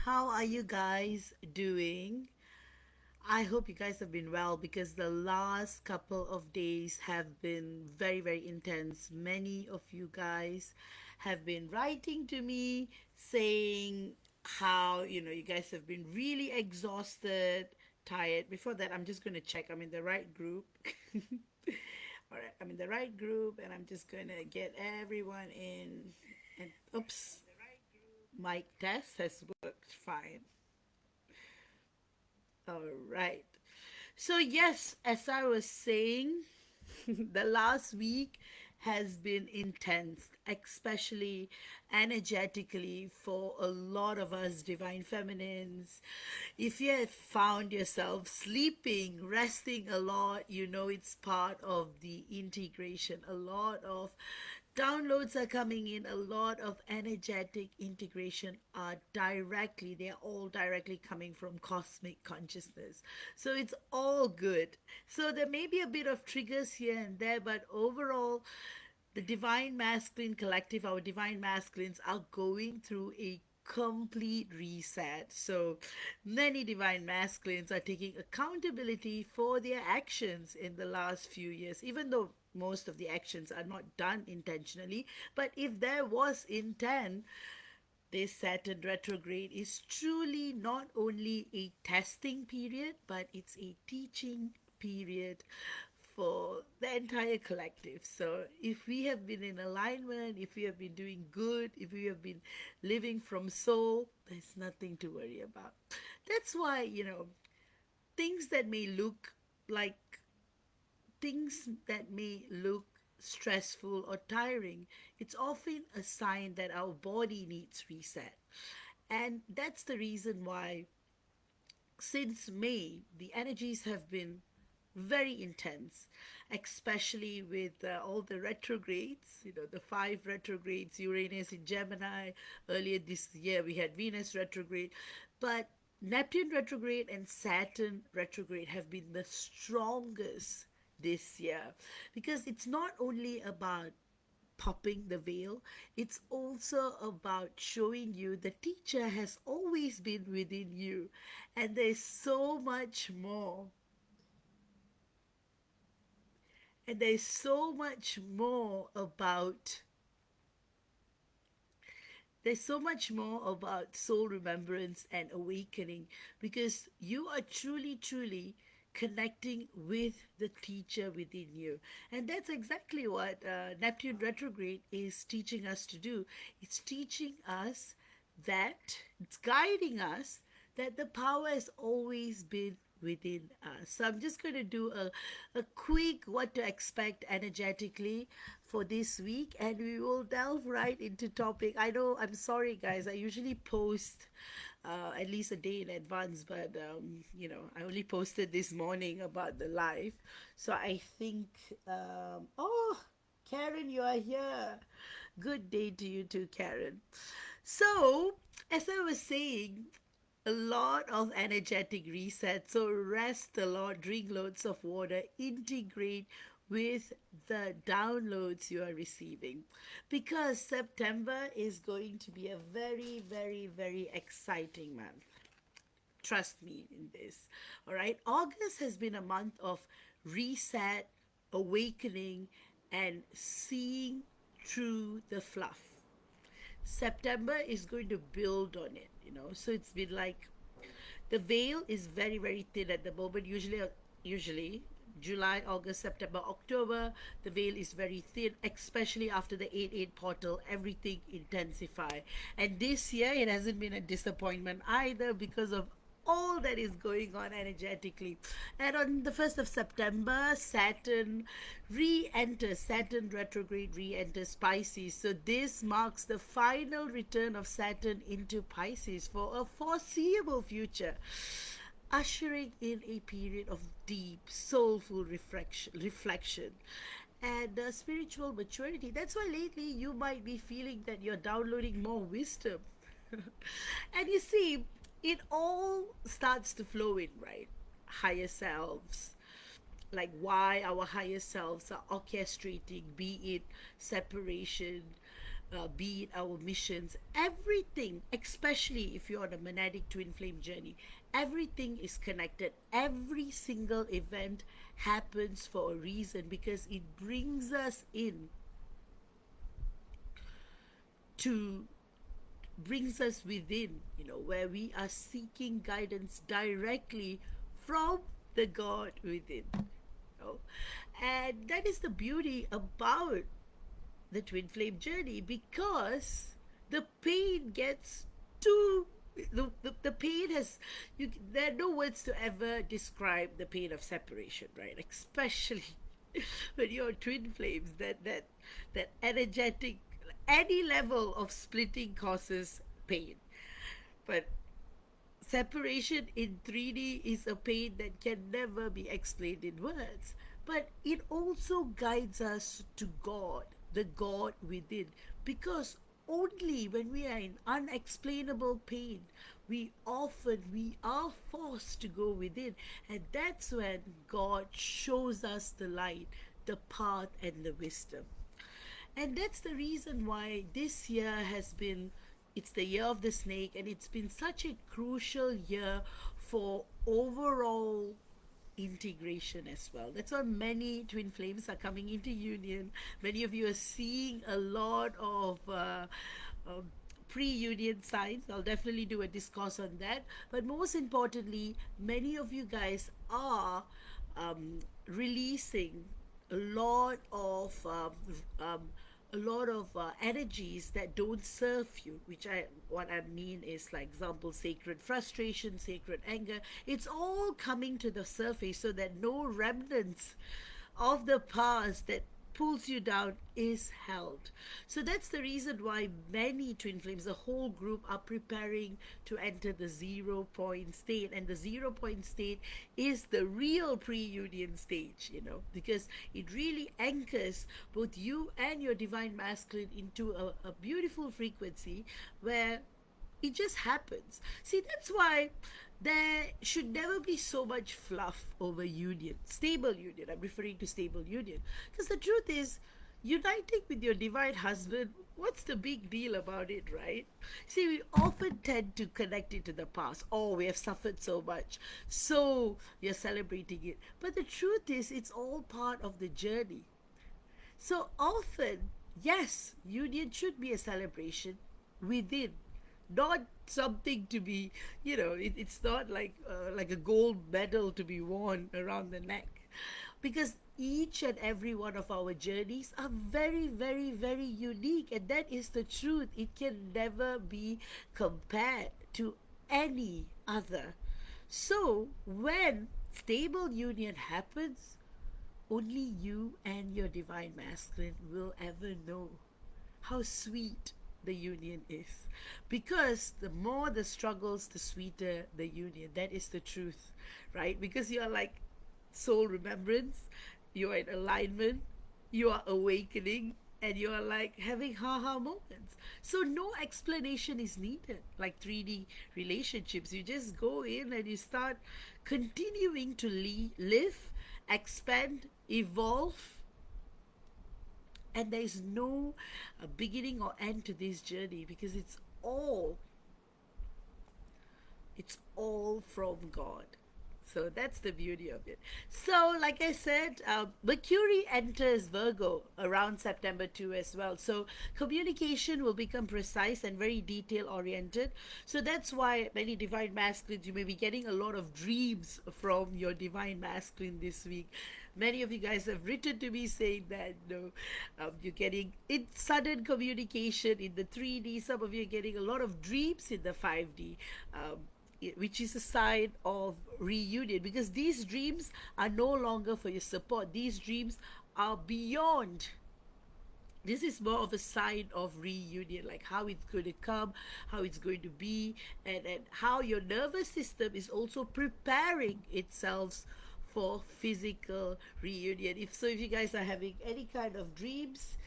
How are you guys doing? I hope you guys have been well because the last couple of days have been very, very intense. Many of you guys have been writing to me saying how, you guys have been really exhausted, tired. Before that, I'm just going to check I'm in the right group. All right, I'm in the right group and I'm just going to get everyone in. And oops, mic test has worked fine. All right. So, yes, as I was saying, the last week has been intense, especially energetically for a lot of us divine feminines. If you have found yourself sleeping, resting a lot, you know it's part of the integration. A lot of downloads are coming in, a lot of energetic integration are they're all directly coming from cosmic consciousness, so it's all good. So there may be a bit of triggers here and there, but overall the divine masculine collective, our divine masculines, are going through a complete reset. So many divine masculines are taking accountability for their actions in the last few years, even though most of the actions are not done intentionally. But if there was intent, this Saturn retrograde is truly not only a testing period, but it's a teaching period for the entire collective. So, if we have been in alignment, if we have been doing good, if we have been living from soul, there's nothing to worry about. That's why, things that may look like things that may look stressful or tiring, it's often a sign that our body needs reset. And that's the reason why, since May, the energies have been very intense, especially with all the retrogrades, the five retrogrades, Uranus in Gemini. Earlier this year, we had Venus retrograde. But Neptune retrograde and Saturn retrograde have been the strongest this year, because it's not only about popping the veil, it's also about showing you the teacher has always been within you, and there's so much more. And there's so much more about soul remembrance and awakening, because you are truly, truly connecting with the teacher within you. And that's exactly what Neptune retrograde is teaching us to do. It's teaching us that, it's guiding us that the power has always been within us. So I'm just going to do a quick what to expect energetically for this week, and we will delve right into topic. I know, I'm sorry guys, I usually post at least a day in advance, but I only posted this morning about the live. So I think, oh, Karen, you are here. Good day to you too, Karen. So, as I was saying, a lot of energetic reset. So rest a lot, drink loads of water, integrate with the downloads you are receiving, because September is going to be a very, very, very exciting month. Trust me in this. All right. August has been a month of reset, awakening, and seeing through the fluff. September is going to build on it. So it's been like the veil is very, very thin at the moment. Usually July, August, September, October, the veil is very thin, especially after the 8-8 portal. Everything intensify. And this year, it hasn't been a disappointment either, because of all that is going on energetically. And on the 1st of September, Saturn retrograde re enters Pisces. So this marks the final return of Saturn into Pisces for a foreseeable future, ushering in a period of deep, soulful reflection and spiritual maturity. That's why lately you might be feeling that you're downloading more wisdom. And you see, it all starts to flow in, right? Higher selves, like why our higher selves are orchestrating, be it separation, be it our missions, everything, especially if you're on a monadic twin flame journey, everything is connected. Every single event happens for a reason because it brings us in to brings us within, where we are seeking guidance directly from the God within. And that is the beauty about the twin flame journey, because the pain gets too the pain has there are no words to ever describe the pain of separation, right? Especially when you're twin flames, that energetic, any level of splitting causes pain. But separation in 3D is a pain that can never be explained in words, but it also guides us to God, the God within, because only when we are in unexplainable pain, we are forced to go within, and that's when God shows us the light, the path, and the wisdom. And that's the reason why this year it's the year of the snake, and it's been such a crucial year for overall integration as well. That's why many twin flames are coming into union. Many of you are seeing a lot of pre-union signs. I'll definitely do a discourse on that. But most importantly, many of you guys are releasing a lot of energies that don't serve you, what I mean is, like example, sacred frustration, sacred anger. It's all coming to the surface so that no remnants of the past that pulls you down is held. So that's the reason why many twin flames, the whole group, are preparing to enter the 0 point state. And the 0 point state is the real pre-union stage, because it really anchors both you and your divine masculine into a beautiful frequency where it just happens. See, that's why there should never be so much fluff over union, stable union. I'm referring to stable union. Because the truth is, uniting with your divine husband, what's the big deal about it, right? See, we often tend to connect it to the past. Oh, we have suffered so much, so you're celebrating it. But the truth is, it's all part of the journey. So often, yes, union should be a celebration within, not something to be, it's not like a gold medal to be worn around the neck, because each and every one of our journeys are very, very, very unique, and that is the truth. It can never be compared to any other. So when stable union happens, only you and your divine masculine will ever know how sweet the union is, because the more the struggles, the sweeter the union. That is the truth, right? Because you are like soul remembrance, you are in alignment, you are awakening, and you are like having haha moments. So no explanation is needed. Like 3D relationships, you just go in and you start continuing to live, expand, evolve, and there is no beginning or end to this journey, because it's all from God. So that's the beauty of it. So like I said, Mercury enters Virgo around September 2 as well. So communication will become precise and very detail oriented. So that's why many divine masculines, you may be getting a lot of dreams from your divine masculine this week. Many of you guys have written to me saying that you're getting sudden communication in the 3D. Some of you are getting a lot of dreams in the 5D. Which is a sign of reunion, because these dreams are no longer for your support. These dreams are beyond. This is more of a sign of reunion, like how it's going to come, how it's going to be, and how your nervous system is also preparing itself for physical reunion. If you guys are having any kind of dreams,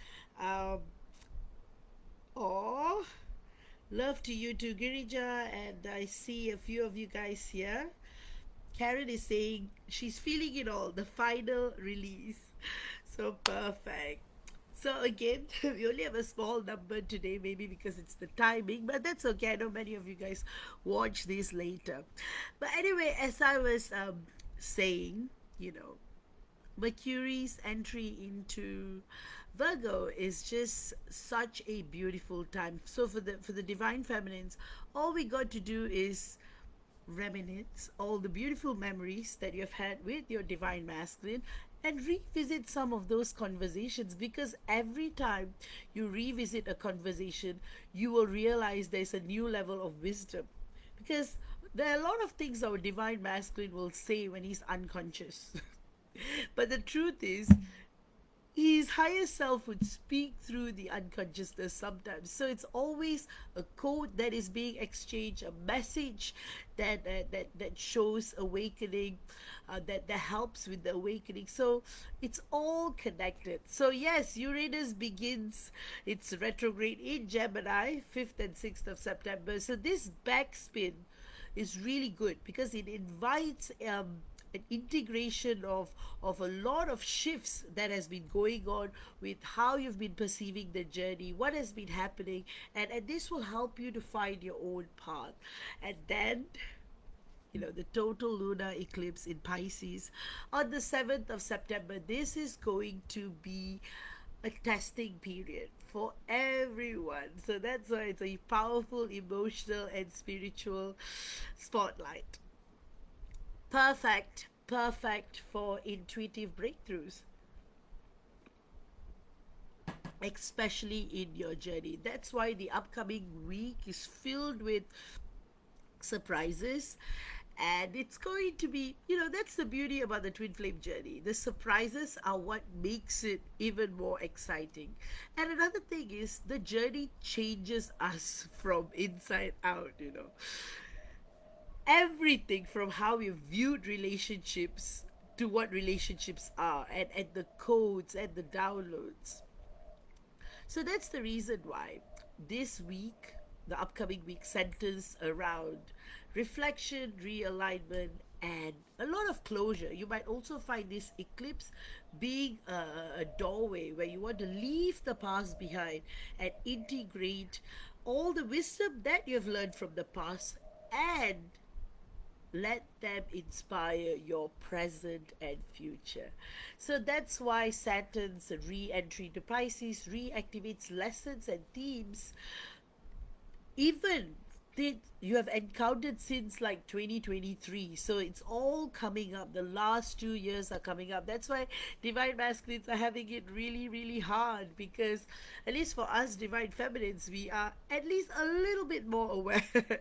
or love to you too, Girija, and I see a few of you guys here. Karen is saying she's feeling it all, the final release. So perfect. So again, we only have a small number today, maybe because it's the timing, but that's okay. I know many of you guys watch this later. But anyway, as I was saying, you know, Mercury's entry into Virgo is just such a beautiful time. So for the divine feminines, all we got to do is reminisce all the beautiful memories that you have had with your divine masculine and revisit some of those conversations, because every time you revisit a conversation you will realize there's a new level of wisdom, because there are a lot of things our divine masculine will say when he's unconscious. But the truth is, his higher self would speak through the unconsciousness sometimes. So it's always a code that is being exchanged, a message that shows awakening, that helps with the awakening. So it's all connected. So yes, Uranus begins its retrograde in Gemini, 5th and 6th of September. So this backspin is really good because it invites an integration of a lot of shifts that has been going on with how you've been perceiving the journey, what has been happening, and this will help you to find your own path. And then, you know, the total lunar eclipse in Pisces on the 7th of September. This is going to be a testing period for everyone. So that's why it's a powerful emotional and spiritual spotlight. Perfect for intuitive breakthroughs, especially in your journey. That's why the upcoming week is filled with surprises, and it's going to be, you know, that's the beauty about the twin flame journey. The surprises are what makes it even more exciting. And another thing is, the journey changes us from inside out, you know, everything from how we viewed relationships to what relationships are, and the codes and the downloads. So that's the reason why this week, the upcoming week, centers around reflection, realignment, and a lot of closure. You might also find this eclipse being a doorway where you want to leave the past behind and integrate all the wisdom that you've learned from the past, and let them inspire your present and future. So that's why Saturn's re entry to Pisces reactivates lessons and themes, even that you have encountered since like 2023. So it's all coming up. The last 2 years are coming up. That's why divine masculines are having it really, really hard, because at least for us divine feminines, we are at least a little bit more aware.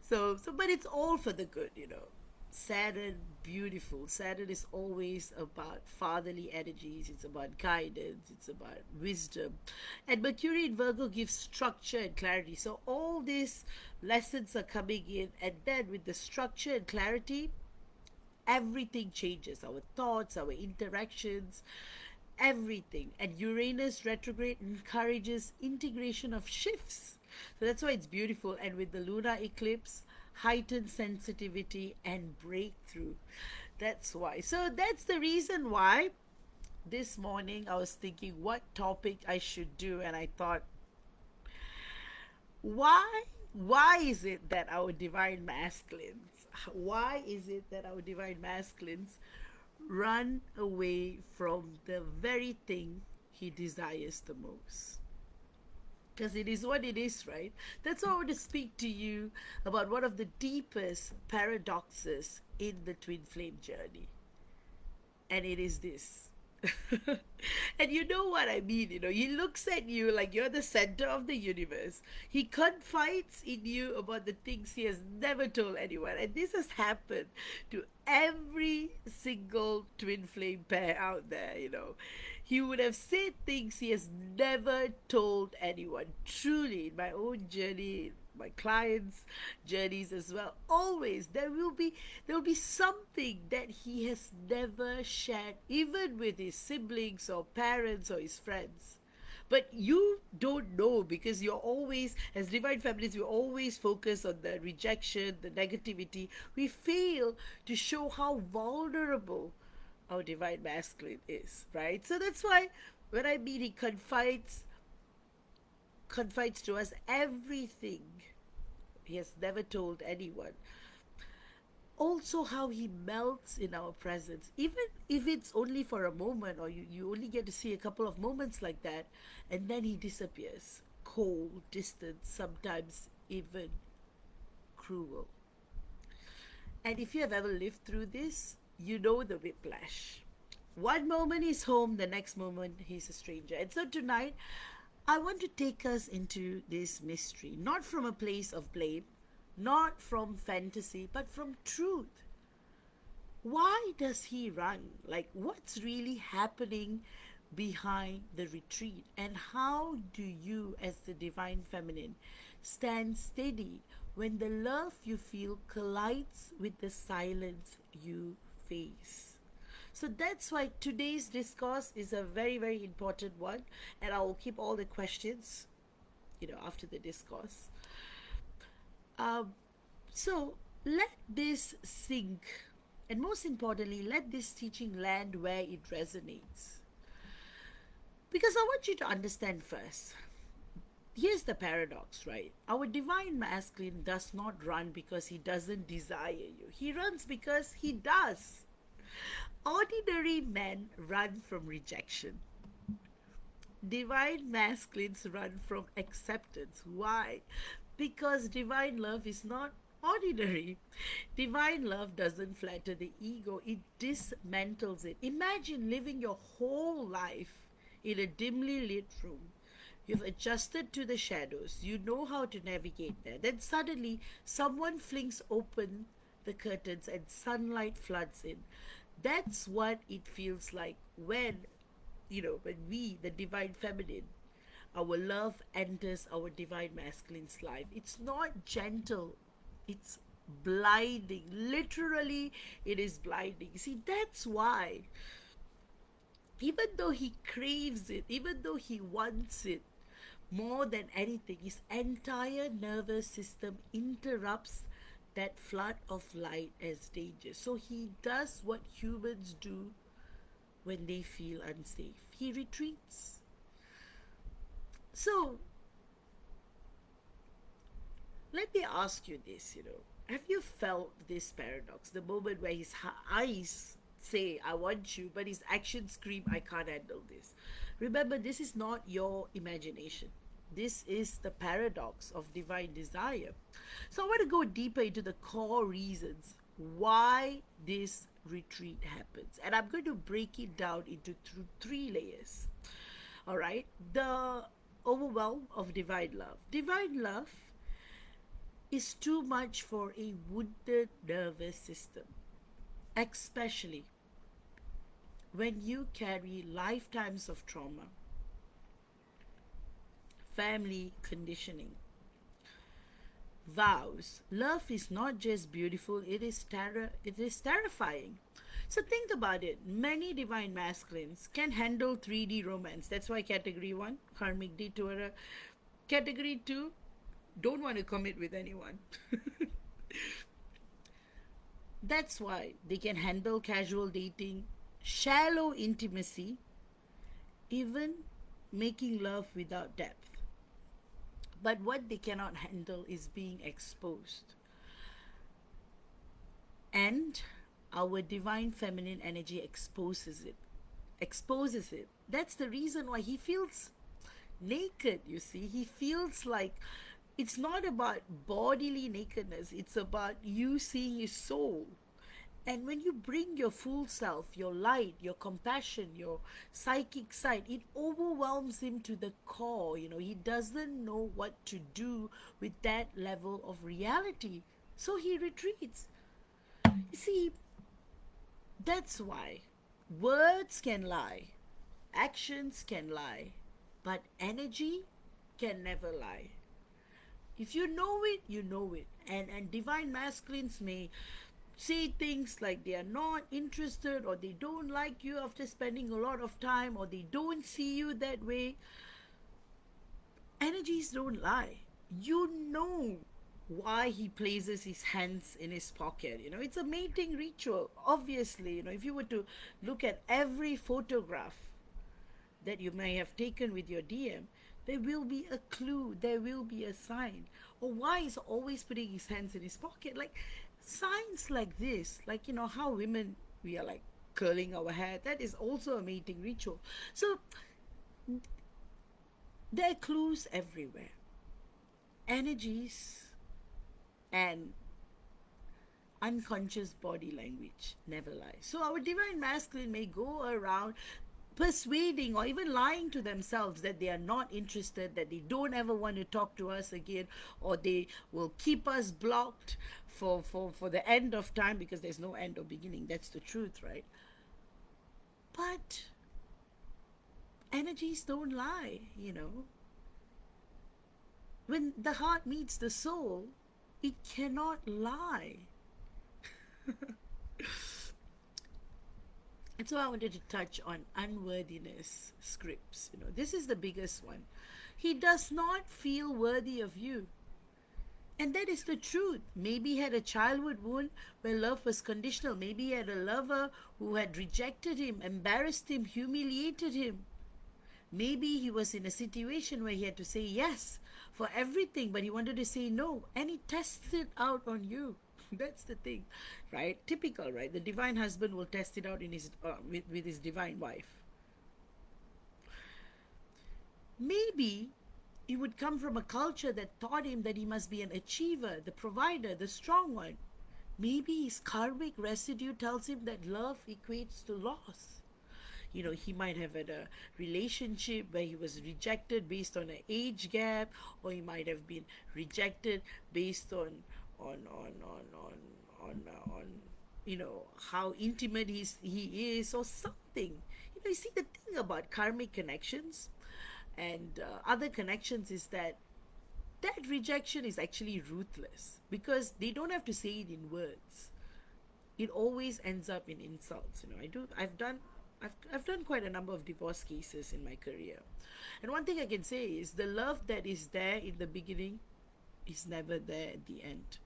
So, but it's all for the good, you know. Saturn, beautiful. Saturn is always about fatherly energies. It's about guidance. It's about wisdom. And Mercury in Virgo gives structure and clarity. So all these lessons are coming in, and then with the structure and clarity, everything changes. Our thoughts, our interactions, everything. And Uranus retrograde encourages integration of shifts. So that's why it's beautiful. And with the lunar eclipse, heightened sensitivity and breakthrough. That's why. So that's the reason why this morning I was thinking what topic I should do, and I thought, why is it that our divine masculines, why is it that our divine masculines run away from the very thing he desires the most? Because it is what it is, right? That's why I want to speak to you about one of the deepest paradoxes in the twin flame journey. And it is this. And you know what I mean, you know, he looks at you like you're the center of the universe. He confides in you about the things he has never told anyone. And this has happened to every single twin flame pair out there, you know. He would have said things he has never told anyone. Truly, in my own journey, my clients' journeys as well, always there will be something that he has never shared, even with his siblings or parents or his friends. But you don't know, because you're always, as divine feminists, we always focus on the rejection, the negativity. We fail to show how vulnerable our divine masculine is, right? So that's why When I mean he confides to us everything he has never told anyone. Also, how he melts in our presence, even if it's only for a moment, or you only get to see a couple of moments like that, and then he disappears. Cold, distant, sometimes even cruel. And if you have ever lived through this, you know the whiplash. One moment he's home, the next moment he's a stranger. And so tonight, I want to take us into this mystery, not from a place of blame, not from fantasy, but from truth. Why does he run? Like, what's really happening behind the retreat? And how do you, as the divine feminine, stand steady when the love you feel collides with the silence you face? So that's why today's discourse is a very, very important one. And I will keep all the questions, after the discourse. Um, so let this sink, and most importantly, let this teaching land where it resonates. Because I want you to understand first. Here's the paradox, right? Our divine masculine does not run because he doesn't desire you. He runs because he does. Ordinary men run from rejection. Divine masculines run from acceptance. Why? Because divine love is not ordinary. Divine love doesn't flatter the ego, it dismantles it. Imagine living your whole life in a dimly lit room. You've adjusted to the shadows, you know how to navigate there. Then suddenly, someone flings open the curtains and sunlight floods in. That's what it feels like when we, the divine feminine, our love enters our divine masculine's life. It's not gentle, it's blinding. Literally, it is blinding. See, that's why, even though he craves it, even though he wants it more than anything, his entire nervous system interrupts that flood of light as danger. So he does what humans do when they feel unsafe. He retreats. So, let me ask you this. Have you felt this paradox? The moment where his eyes say, I want you, but his actions scream, I can't handle this. Remember, this is not your imagination. This is the paradox of divine desire. So I want to go deeper into the core reasons why this retreat happens. And I'm going to break it down into three layers. All right? The overwhelm of divine love. Divine love is too much for a wounded nervous system, especially when you carry lifetimes of trauma, family conditioning, vows. Love is not just beautiful, it is terrifying. So think about it. Many divine masculines can handle 3D romance. That's why category 1, karmic detourer. Category 2, don't want to commit with anyone. That's why they can handle casual dating, shallow intimacy, even making love without depth. But what they cannot handle is being exposed. And our divine feminine energy exposes it. Exposes it. That's the reason why he feels naked, you see. He feels like it's not about bodily nakedness, it's about you seeing his soul. And when you bring your full self, your light, your compassion, your psychic side, it overwhelms him to the core. He doesn't know what to do with that level of reality. So he retreats. You see, that's why words can lie, actions can lie, but energy can never lie. If you know it, you know it. And divine masculines may say things like they are not interested, or they don't like you after spending a lot of time, or they don't see you that way. Energies don't lie. You know why he places his hands in his pocket. It's a mating ritual. Obviously, if you were to look at every photograph that you may have taken with your DM, there will be a clue, there will be a sign. Or why is always putting his hands in his pocket? Like signs like this, like how women, we are like curling our hair. That is also a mating ritual. So there are clues everywhere. Energies and unconscious body language never lies. So our divine masculine may go around persuading or even lying to themselves that they are not interested, that they don't ever want to talk to us again, or they will keep us blocked for the end of time, because there's no end or beginning. That's the truth, right? But energies don't lie. When the heart meets the soul, it cannot lie. And so I wanted to touch on unworthiness scripts. This is the biggest one. He does not feel worthy of you. And that is the truth. Maybe he had a childhood wound where love was conditional. Maybe he had a lover who had rejected him, embarrassed him, humiliated him. Maybe he was in a situation where he had to say yes for everything, but he wanted to say no. And he tests it out on you. That's the thing, right? Typical, right? The divine husband will test it out in his with his divine wife. Maybe he would come from a culture that taught him that he must be an achiever, the provider, the strong one. Maybe his karmic residue tells him that love equates to loss. He might have had a relationship where he was rejected based on an age gap, or he might have been rejected based on how intimate he is, or something. You see, the thing about karmic connections and other connections is that rejection is actually ruthless, because they don't have to say it in words. It always ends up in insults. I've done quite a number of divorce cases in my career, and one thing I can say is the love that is there in the beginning is never there at the end.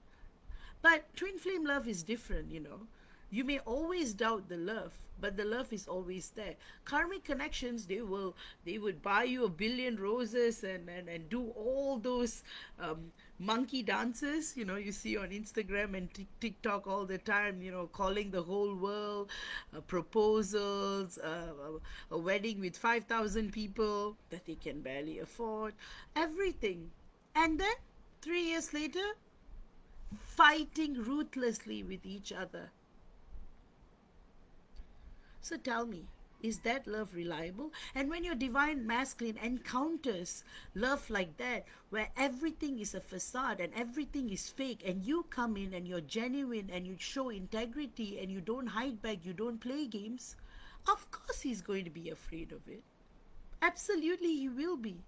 But twin flame love is different. You may always doubt the love, but the love is always there. Karmic connections, they would buy you a billion roses and do all those monkey dances, you see on Instagram and TikTok all the time, calling the whole world, proposals, a wedding with 5,000 people that they can barely afford, everything. And then 3 years later, fighting ruthlessly with each other. So tell me, is that love reliable? And when your divine masculine encounters love like that, where everything is a facade and everything is fake, and you come in and you're genuine and you show integrity and you don't hide back, you don't play games, of course he's going to be afraid of it. Absolutely he will be.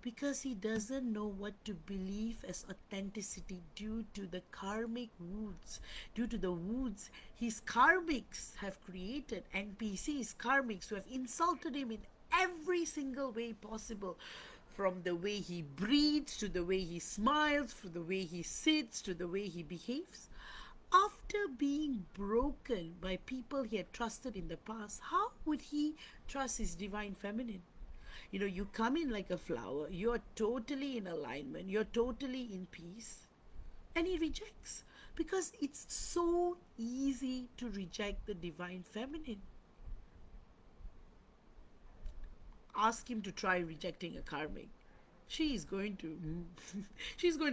Because he doesn't know what to believe as authenticity due to the karmic wounds, due to the wounds his karmics have created, NPCs, karmics, who have insulted him in every single way possible, from the way he breathes, to the way he smiles, to the way he sits, to the way he behaves. After being broken by people he had trusted in the past, how would he trust his divine feminine? You come in like a flower, you're totally in alignment, you're totally in peace, and he rejects, because it's so easy to reject the divine feminine. Ask him to try rejecting a karmic. She's going to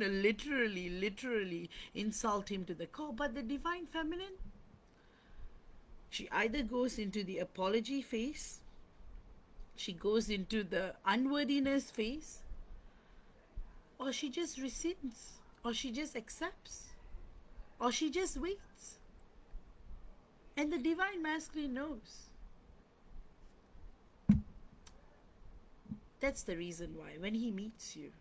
literally insult him to the core. But the divine feminine, she either goes into the apology phase, she goes into the unworthiness phase, or she just rescinds, or she just accepts, or she just waits. And the divine masculine knows. That's the reason why when he meets you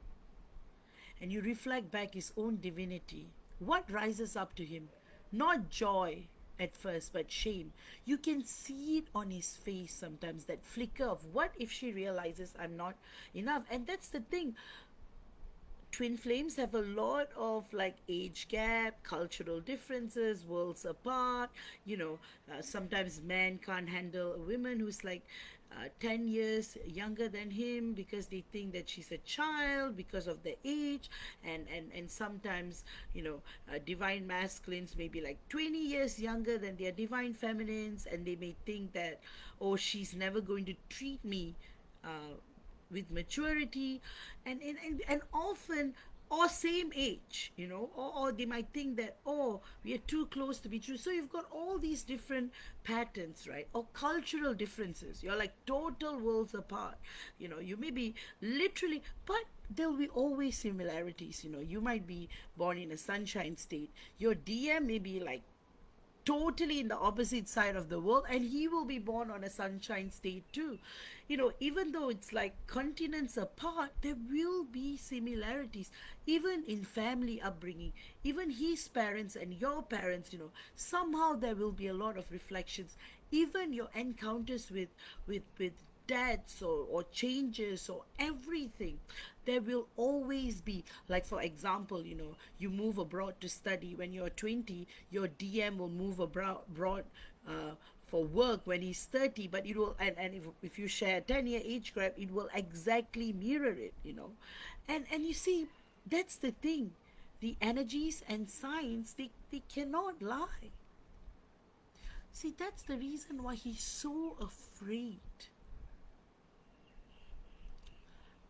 and you reflect back his own divinity, what rises up to him? Not joy at first, but shame. You can see it on his face sometimes, that flicker of what if she realizes I'm not enough. And that's the thing. Twin flames have a lot of like age gap, cultural differences, worlds apart. Sometimes men can't handle a woman who's like 10 years younger than him because they think that she's a child because of the age. And sometimes, divine masculines may be like 20 years younger than their divine feminines, and they may think that, oh, she's never going to treat me uh, with maturity. And often, or same age, or they might think that, oh, we are too close to be true. So you've got all these different patterns, right? Or cultural differences. You're like total worlds apart. You may be literally, but there'll be always similarities. You might be born in a sunshine state. Your DM may be like totally in the opposite side of the world, and he will be born on a sunshine state too. Even though it's like continents apart, there will be similarities, even in family upbringing. Even his parents and your parents, somehow there will be a lot of reflections. Even your encounters with deaths or changes or everything, there will always be, like, for example, you move abroad to study when you're 20, your DM will move abroad for work when he's 30, but it will, and if you share a 10-year age gap, it will exactly mirror it. And you see, that's the thing. The energies and signs, they cannot lie. See, that's the reason why he's so afraid.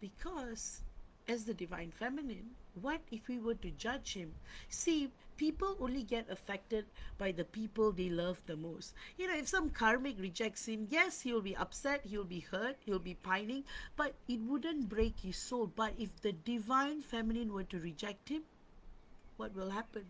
Because as the divine feminine, what if we were to judge him? See, people only get affected by the people they love the most. If some karmic rejects him, yes, he'll be upset, he'll be hurt, he'll be pining, but it wouldn't break his soul. But if the divine feminine were to reject him, what will happen?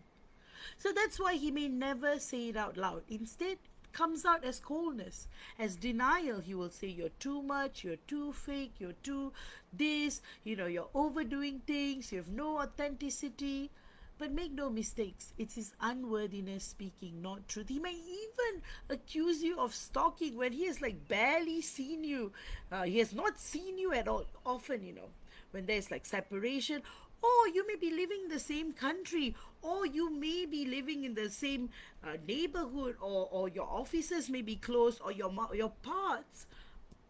So that's why he may never say it out loud. Instead, comes out as coldness, as denial. He will say, you're too much, you're too fake, you're too this, you're overdoing things, you have no authenticity. But make no mistakes, it's his unworthiness speaking, not truth. He may even accuse you of stalking when he has like barely seen you. He has not seen you at all. Often, when there's like separation, or you may be living in the same country, or you may be living in the same neighborhood, or your offices may be close, or your paths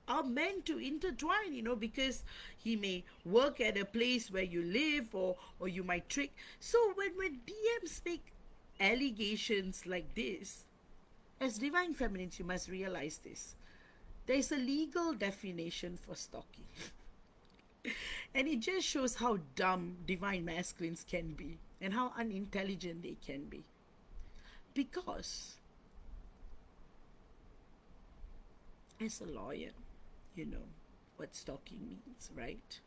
are meant to intertwine, because he may work at a place where you live, or you might trick. So when DMs make allegations like this, as divine feminines, you must realize this. There is a legal definition for stalking. And it just shows how dumb divine masculines can be and how unintelligent they can be. Because as a lawyer, you know what stalking means, right?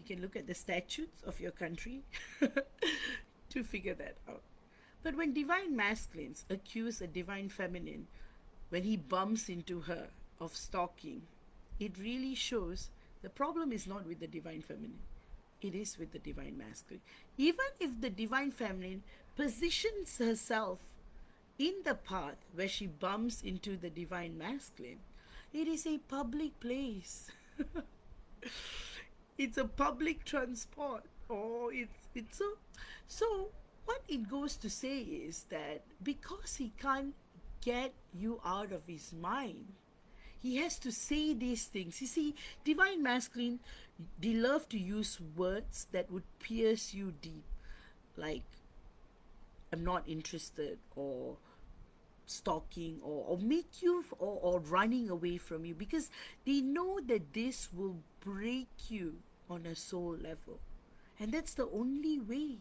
You can look at the statutes of your country to figure that out. But when divine masculines accuse a divine feminine, when he bumps into her, of stalking, it really shows the problem is not with the divine feminine. It is with the divine masculine. Even if the divine feminine positions herself in the path where she bumps into the divine masculine, it is a public place. It's a public transport. Or it's so what it goes to say is that because he can't get you out of his mind, he has to say these things. You see, divine masculine, they love to use words that would pierce you deep, like I'm not interested, or stalking, or make you, or running away from you, because they know that this will break you on a soul level. And that's the only way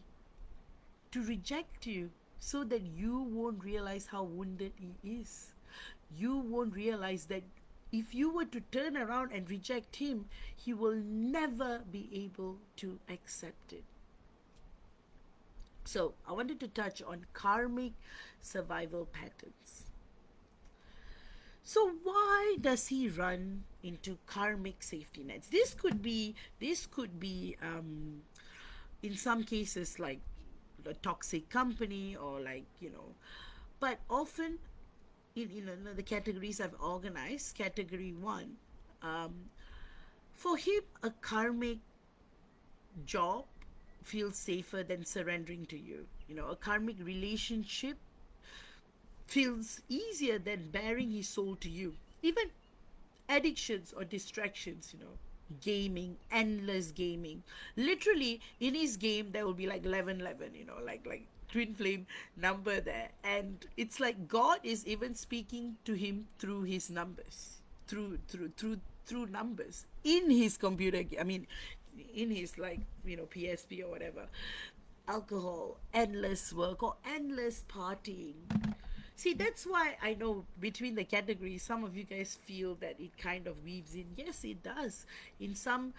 to reject you, so that you won't realize how wounded he is. You won't realize that if you were to turn around and reject him, he will never be able to accept it. So I wanted to touch on karmic survival patterns. So why does he run into karmic safety nets? This could be in some cases like a toxic company, or like, but often in the categories I've organized, category 1, for him a karmic job feels safer than surrendering to you. A karmic relationship feels easier than bearing his soul to you. Even Addictions or distractions, gaming, endless gaming. Literally, in his game, there will be like 11, 11, like twin flame number there. And it's like God is even speaking to him through his numbers, through numbers in his I mean, in his like, PSP or whatever. Alcohol, endless work, or endless partying. See, that's why I know between the categories, some of you guys feel that it kind of weaves in. Yes, it does. In some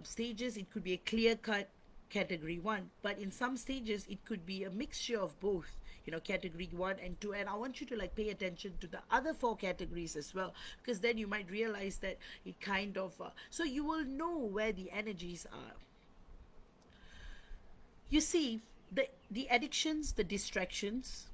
stages, it could be a clear cut category one, but in some stages, it could be a mixture of both. Category one and two, and I want you to like pay attention to the other four categories as well, because then you might realize that it kind of so you will know where the energies are. You see, the addictions, the distractions,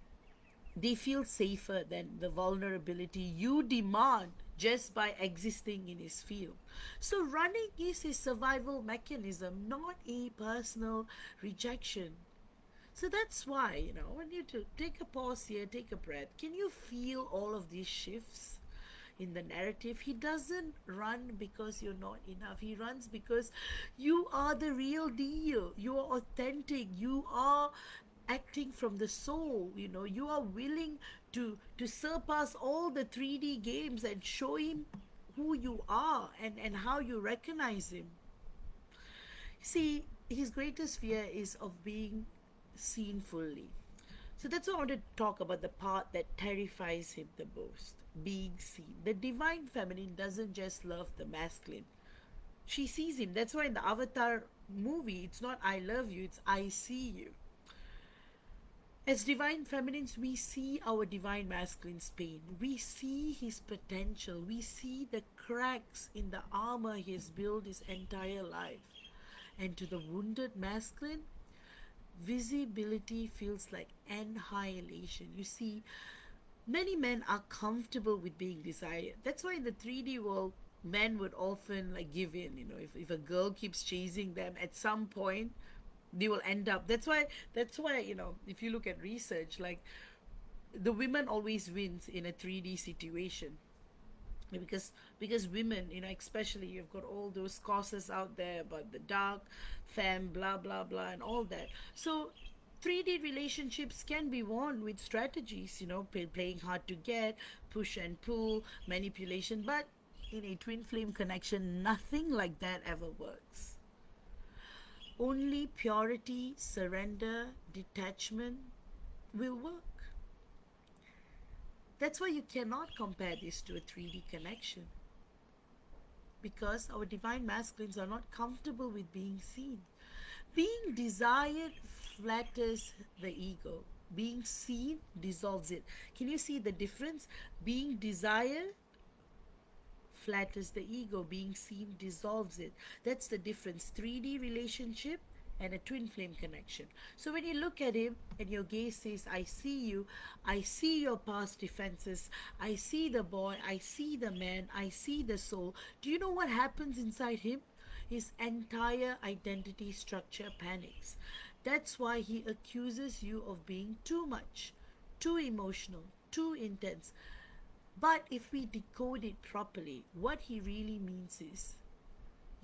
they feel safer than the vulnerability you demand just by existing in his field. So running is a survival mechanism, not a personal rejection. So that's why, I want you to take a pause here, take a breath. Can you feel all of these shifts in the narrative? He doesn't run because you're not enough. He runs because you are the real deal. You are authentic. You are acting from the soul. You are willing to surpass all the 3D games and show him who you are and how you recognize him. See, his greatest fear is of being seen fully. So that's why I want to talk about the part that terrifies him the most, being seen. The divine feminine doesn't just love the masculine. She sees him. That's why in the Avatar movie, it's not I love you, it's I see you. As divine feminines, we see our divine masculine's pain. We see his potential. We see the cracks in the armor he has built his entire life. And to the wounded masculine, visibility feels like annihilation. You see, many men are comfortable with being desired. That's why in the 3D world, men would often like give in. If a girl keeps chasing them, at some point they will end up. That's why if you look at research, like the women always wins in a 3D situation. Because women, especially, you've got all those courses out there about the dark femme, blah blah blah, and all that. So 3D relationships can be won with strategies, playing hard to get, push and pull, manipulation. But in a twin flame connection, nothing like that ever works. Only purity, surrender, detachment will work. That's why you cannot compare this to a 3D connection. Because our divine masculines are not comfortable with being seen. Being desired flatters the ego. Being seen dissolves it. Can you see the difference? Being desired flatters the ego. Being seen dissolves it. That's the difference. 3D relationship and a twin flame connection. So when you look at him and your gaze says, I see you, I see your past defenses, I see the boy, I see the man, I see the soul. Do you know what happens inside him? His entire identity structure panics. That's why he accuses you of being too much, too emotional, too intense. But if we decode it properly, what he really means is,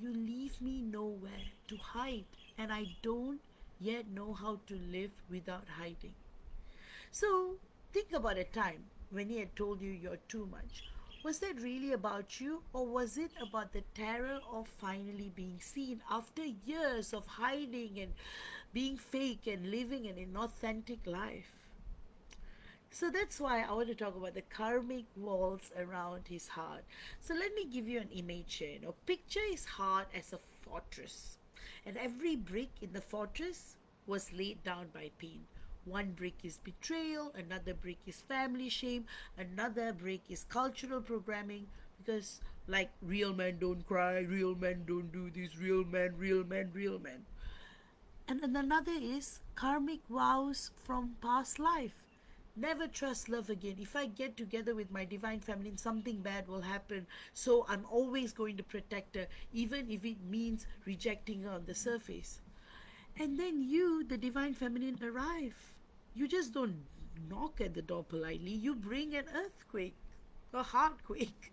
you leave me nowhere to hide, and I don't yet know how to live without hiding. So, think about a time when he had told you you're too much. Was that really about you, or was it about the terror of finally being seen after years of hiding and being fake and living an inauthentic life? So that's why I want to talk about the karmic walls around his heart. So let me give you an image here. Picture his heart as a fortress, and every brick in the fortress was laid down by pain. One brick is betrayal, another brick is family shame, another brick is cultural programming, because like real men don't cry, real men don't do this, real men, real men, real men. And then another is karmic vows from past life. Never trust love again. If I get together with my divine feminine, something bad will happen. So I'm always going to protect her, even if it means rejecting her on the surface. And then you, the divine feminine, arrive. You just don't knock at the door politely. You bring an earthquake, a heartquake.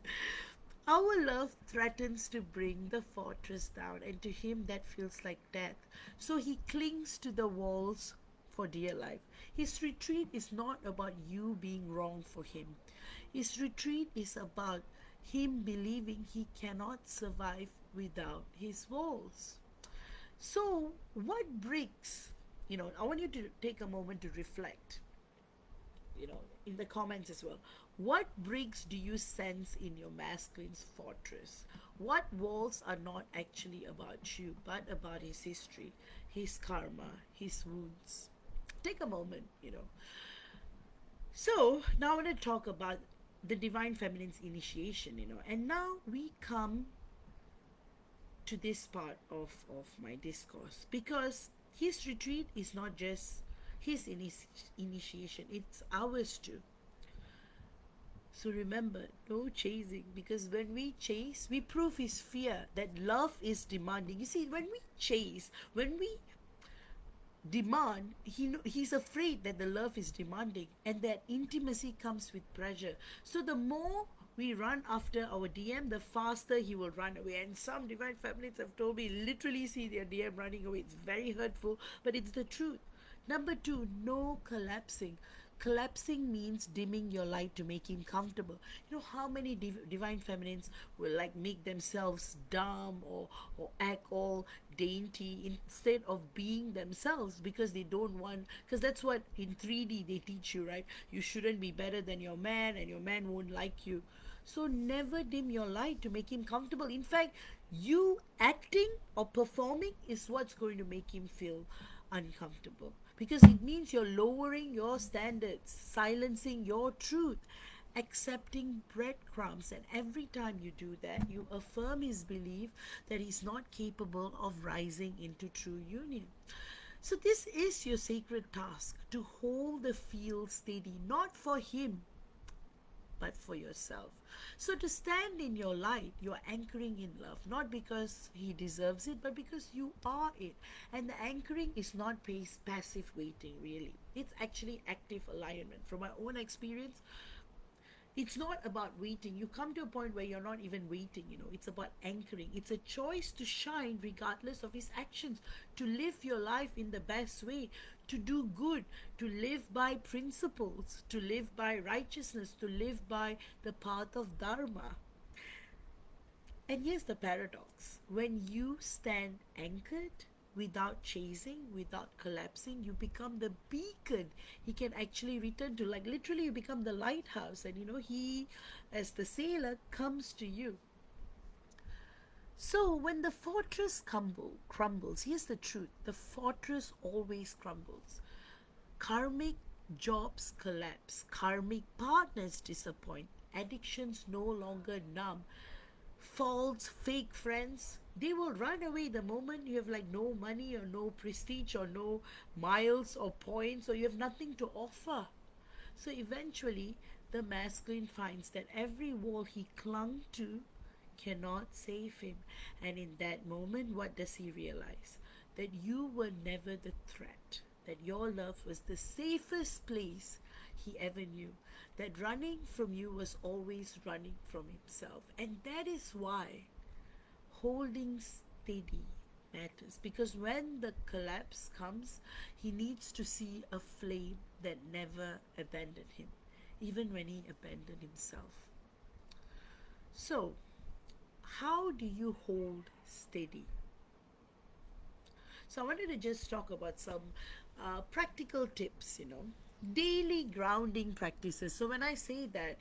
Our love threatens to bring the fortress down, and to him that feels like death. So he clings to the walls for dear life. His retreat is not about you being wrong for him. His retreat is about him believing he cannot survive without his walls. So, what breaks? I want you to take a moment to reflect, in the comments as well. What bricks do you sense in your masculine's fortress? What walls are not actually about you, but about his history, his karma, his wounds? Take a moment. So, now I want to talk about the divine feminine's initiation. And now we come to this part of my discourse, because his retreat is not just his initiation, it's ours too. So remember, no chasing, because when we chase, we prove his fear that love is demanding. You see, when we chase, when we demand, he's afraid that the love is demanding, and that intimacy comes with pressure. So the more we run after our DM, the faster he will run away. And some divine feminines have told me literally see their DM running away. It's very hurtful, but it's the truth. Number two, no collapsing. Collapsing means dimming your light to make him comfortable. You know how many divine feminines will like make themselves dumb, or act all dainty instead of being themselves, because they don't want, because that's what in 3D they teach you, right? You shouldn't be better than your man, and your man won't like you. So never dim your light to make him comfortable. In fact, you acting or performing is what's going to make him feel uncomfortable, because it means you're lowering your standards, silencing your truth, accepting breadcrumbs. And every time you do that, you affirm his belief that he's not capable of rising into true union. So, this is your sacred task, to hold the field steady, not for him, but for yourself. So, to stand in your light, you're anchoring in love, not because he deserves it, but because you are it. And the anchoring is not passive waiting, really. It's actually active alignment. From my own experience, it's not about waiting. You come to a point where you're not even waiting. It's about anchoring. It's a choice to shine regardless of his actions, to live your life in the best way, to do good, to live by principles, to live by righteousness, to live by the path of dharma. And here's the paradox: when you stand anchored, without chasing, without collapsing, you become the beacon he can actually return to. Like literally, you become the lighthouse, and he, as the sailor, comes to you. So when the fortress crumbles, here's the truth: the fortress always crumbles. Karmic jobs collapse, karmic partners disappoint, addictions no longer numb, false fake friends, they will run away the moment you have like no money or no prestige or no miles or points, or you have nothing to offer. So eventually the masculine finds that every wall he clung to cannot save him. And in that moment, what does he realize? That you were never the threat, that your love was the safest place he ever knew, that running from you was always running from himself. And that is why holding steady matters, because when the collapse comes, he needs to see a flame that never abandoned him, even when he abandoned himself. So, how do you hold steady? So, I wanted to just talk about some practical tips. Daily grounding practices. So, when I say that,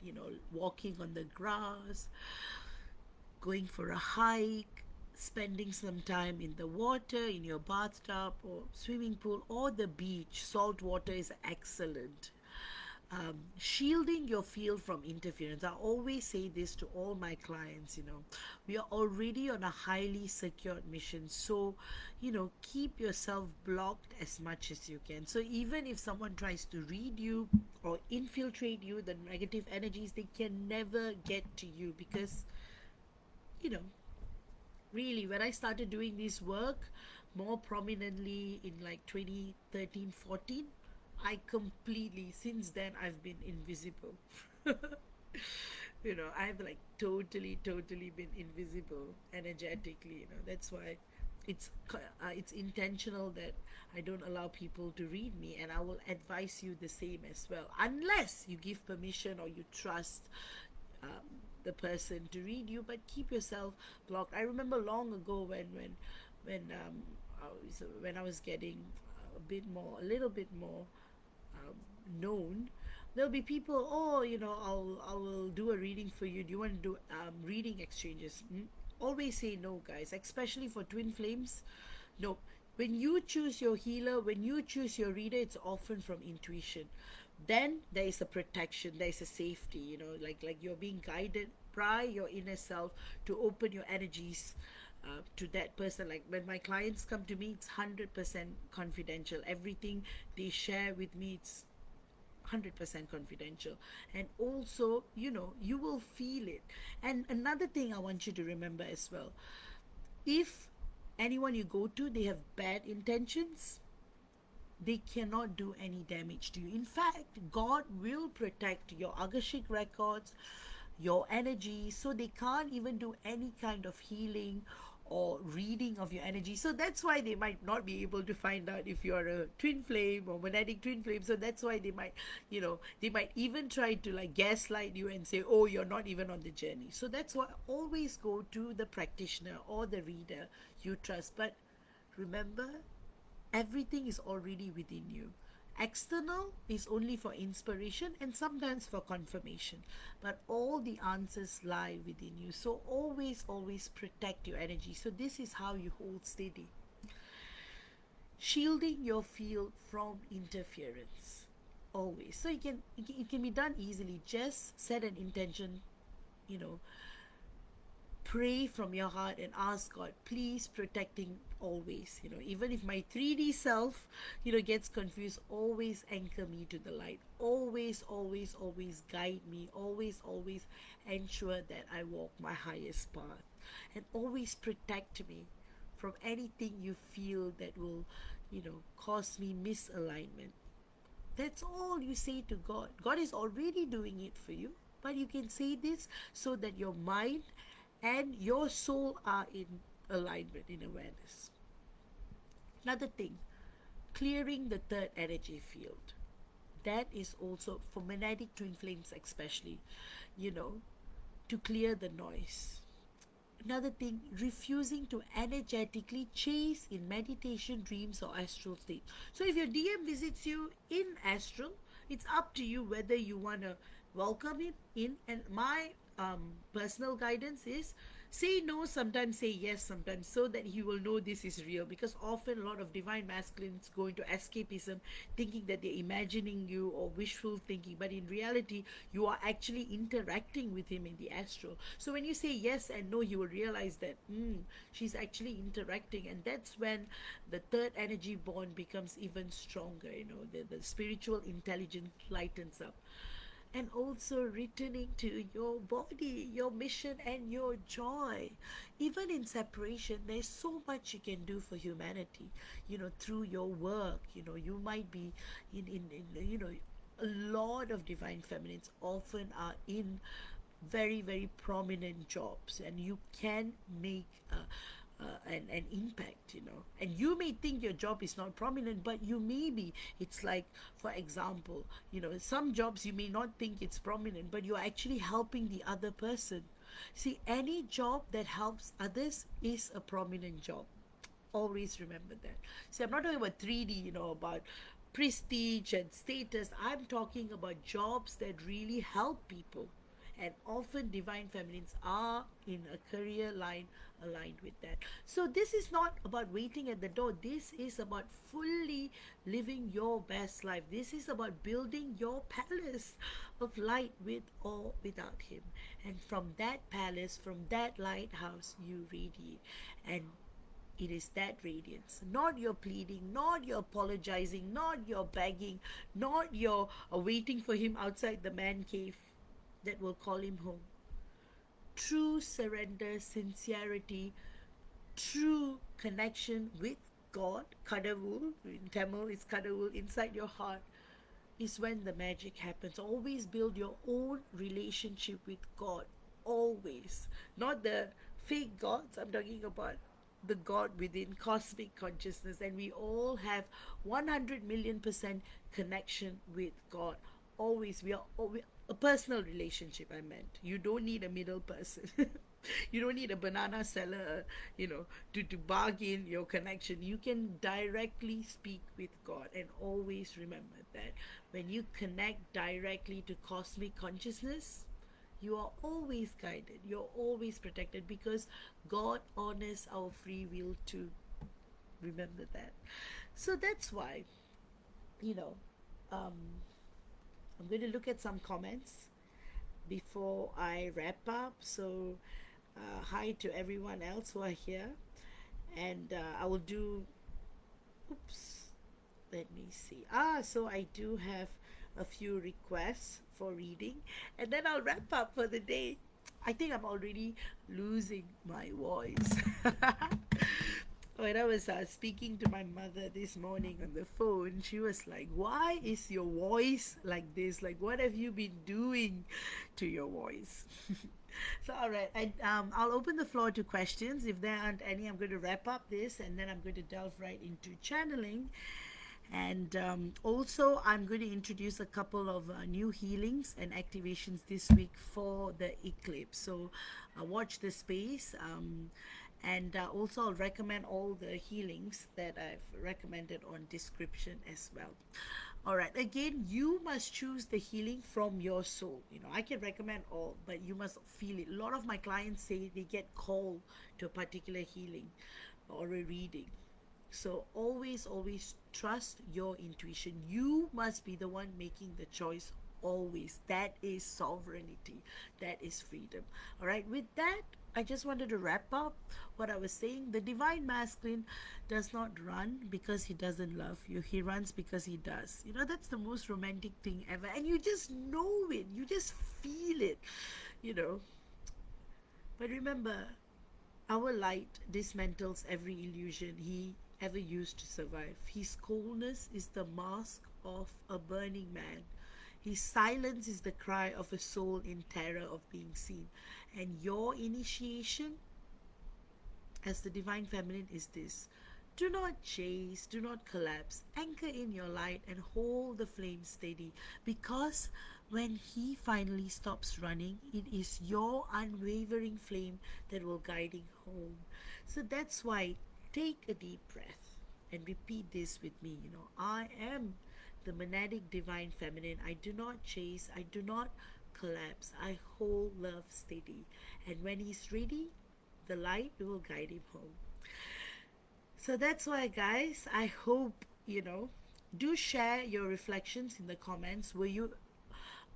walking on the grass, going for a hike, spending some time in the water, in your bathtub or swimming pool or the beach, salt water is excellent. Shielding your field from interference. I always say this to all my clients. We are already on a highly secured mission. So, keep yourself blocked as much as you can. So, even if someone tries to read you or infiltrate you, the negative energies, they can never get to you, because, you know, really, when I started doing this work more prominently in like 2013, 14, I completely, since then, I've been invisible. I've like totally been invisible energetically. That's why it's intentional that I don't allow people to read me, and I will advise you the same as well, unless you give permission or you trust the person to read you. But keep yourself blocked. I remember long ago when I was getting a little bit more um, known. There'll be people, oh, I will do a reading for you. Do you want to do reading exchanges? Always say no, guys, especially for twin flames. No. When you choose your healer, when you choose your reader, it's often from intuition. Then there is a protection, there is a safety, like you're being guided by your inner self to open your energies to that person. Like when my clients come to me, it's 100% confidential. Everything they share with me, it's 100% confidential. And also, you will feel it. And another thing I want you to remember as well, if anyone you go to, they have bad intentions, they cannot do any damage to you. In fact, God will protect your Akashic records, your energy, so they can't even do any kind of healing or reading of your energy. So that's why they might not be able to find out if you're a twin flame or monadic twin flame. So that's why they might even try to like gaslight you and say, oh, you're not even on the journey. So that's why always go to the practitioner or the reader you trust. But remember, everything is already within you. External is only for inspiration and sometimes for confirmation, but all the answers lie within you. So always protect your energy. So this is how you hold steady. Shielding your field from interference. Always. So it can be done easily. Just set an intention, you know, pray from your heart and ask God, please protecting always. Even if my 3D self, gets confused, always anchor me to the light. Always guide me. Always ensure that I walk my highest path. And always protect me from anything you feel that will, cause me misalignment. That's all you say to God. God is already doing it for you. But you can say this so that your mind and your soul are in alignment, in awareness. Another thing, clearing the third energy field. That is also for monadic twin flames, especially, you know, to clear the noise. Another thing, refusing to energetically chase in meditation, dreams, or astral state. So if your DM visits you in astral, it's up to you whether you want to welcome him in. And my personal guidance is say no sometimes, say yes sometimes, so that he will know this is real. Because often a lot of divine masculines go into escapism, thinking that they're imagining you or wishful thinking, but in reality you are actually interacting with him in the astral. So when you say yes and no, you will realize that she's actually interacting, and that's when the third energy bond becomes even stronger. The spiritual intelligence lightens up. And also returning to your body, your mission, and your joy. Even in separation, there's so much you can do for humanity, through your work. You might be in a lot of divine feminines often are in very prominent jobs, and you can make an impact, and you may think your job is not prominent, but you may be. It's like, for example, some jobs you may not think it's prominent, but you're actually helping the other person. See, any job that helps others is a prominent job. Always remember that. See, I'm not talking about 3D, about prestige and status. I'm talking about jobs that really help people, and often divine feminines are in a career line aligned with that. So this is not about waiting at the door. This is about fully living your best life. This is about building your palace of light with or without him. And from that palace, from that lighthouse, you radiate. And it is that radiance, not your pleading, not your apologizing, not your begging, not your waiting for him outside the man cave, that will call him home. True surrender, sincerity, true connection with God, kadavul, in Tamil is kadavul, inside your heart, is when the magic happens. Always build your own relationship with God. Always. Not the fake gods. I'm talking about the God within cosmic consciousness. And we all have 100 million% connection with God. Always. We are always, a personal relationship, I meant. You don't need a middle person. You don't need a banana seller, to bargain your connection. You can directly speak with God. And always remember that when you connect directly to cosmic consciousness, you are always guided, you're always protected, because God honors our free will too. Remember that. So that's why, you know, um, I'm going to look at some comments before I wrap up. So, hi to everyone else who are here. And I will do, oops, let me see. So I do have a few requests for reading, and then I'll wrap up for the day. I think I'm already losing my voice. When I was speaking to my mother this morning on the phone, she was like, "Why is your voice like this? Like, what have you been doing to your voice?" So, all right, I'll open the floor to questions. If there aren't any, I'm going to wrap up this, and then I'm going to delve right into channeling. And also, I'm going to introduce a couple of new healings and activations this week for the eclipse. So, watch the space. And also, I'll recommend all the healings that I've recommended on description as well. All right, again, you must choose the healing from your soul. I can recommend all, but you must feel it. A lot of my clients say they get called to a particular healing or a reading. So always trust your intuition. You must be the one making the choice always. That is sovereignty. That is freedom. All right, with that, I just wanted to wrap up what I was saying. The divine masculine does not run because he doesn't love you. He runs because he does. That's the most romantic thing ever. And you just know it. You just feel it, you know. But remember, our light dismantles every illusion he ever used to survive. His coldness is the mask of a burning man. His silence is the cry of a soul in terror of being seen. And your initiation as the divine feminine is this: do not chase, do not collapse. Anchor in your light and hold the flame steady, because when he finally stops running, it is your unwavering flame that will guide him home. So that's why, take a deep breath and repeat this with me. I am the monadic divine feminine. I do not chase, I do not collapse. I hold love steady. And when he's ready, the light will guide him home. So that's why, guys, I hope, do share your reflections in the comments.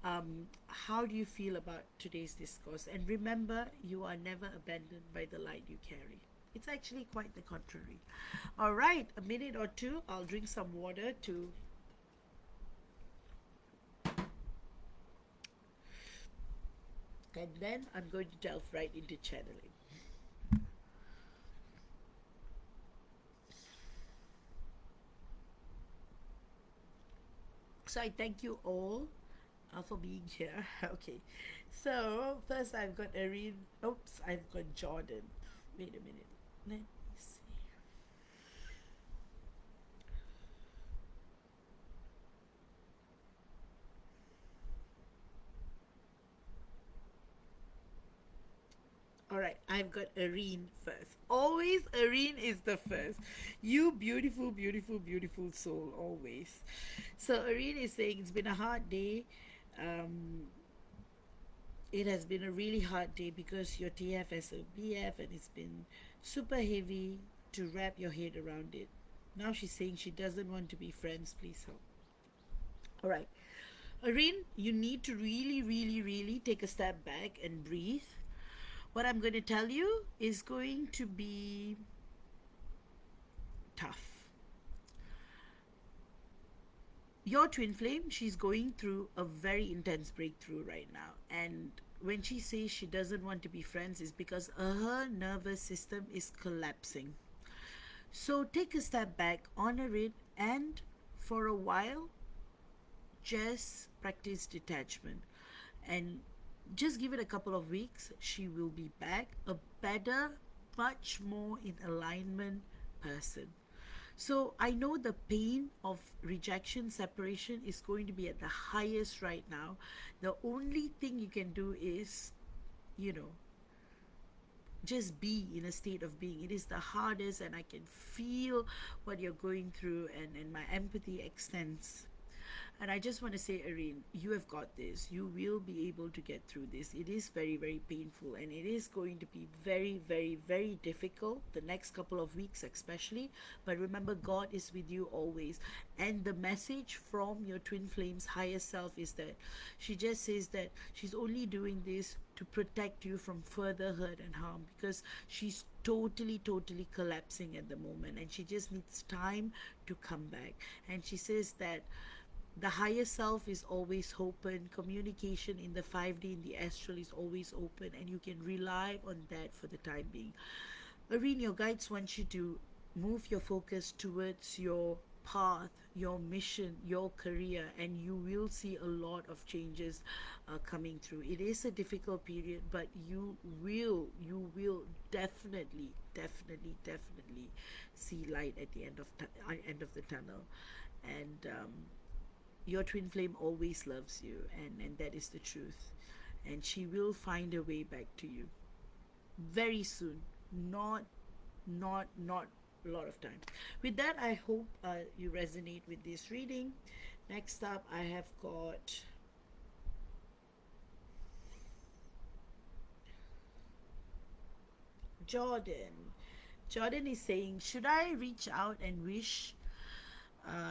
How do you feel about today's discourse? And remember, you are never abandoned by the light you carry. It's actually quite the contrary. All right, a minute or two. I'll drink some water to. And then I'm going to delve right into channeling. So I thank you all for being here. Okay, so first I've got Arin. Oops, I've got Jordan. Wait a minute. Let me see. All right, I've got Arin first. Always Arin is the first. You beautiful, beautiful, beautiful soul, always. So Arin is saying it's been a hard day. It has been a really hard day because your TF has a BF and it's been super heavy to wrap your head around it. Now she's saying she doesn't want to be friends. Please help. All right. Arin, you need to really, really, really take a step back and breathe. What I'm going to tell you is going to be tough. Your twin flame, she's going through a very intense breakthrough right now. And when she says she doesn't want to be friends, is because her nervous system is collapsing. So take a step back, honor it, and for a while, just practice detachment and just give it a couple of weeks. She will be back a better, much more in alignment person. So I know the pain of rejection, separation is going to be at the highest right now. The only thing you can do is, you know, just be in a state of being. It is the hardest, and I can feel what you're going through, and my empathy extends. And I just want to say, Arin, you have got this. You will be able to get through this. It is very, very painful, and it is going to be very, very, very difficult the next couple of weeks, especially. But remember, God is with you always. And the message from your twin flames higher self is that she just says that she's only doing this to protect you from further hurt and harm, because she's totally collapsing at the moment, and she just needs time to come back. And she says that the higher self is always open. Communication in the 5D, in the astral, is always open, and you can rely on that for the time being. Arin, your guides want you to move your focus towards your path, your mission, your career, and you will see a lot of changes coming through. It is a difficult period, but you will definitely see light at the end of the tunnel. And your twin flame always loves you, and that is the truth. And she will find a way back to you very soon. Not a lot of time. With that, I hope you resonate with this reading. Next up, I have got Jordan. Jordan is saying, should I reach out and wish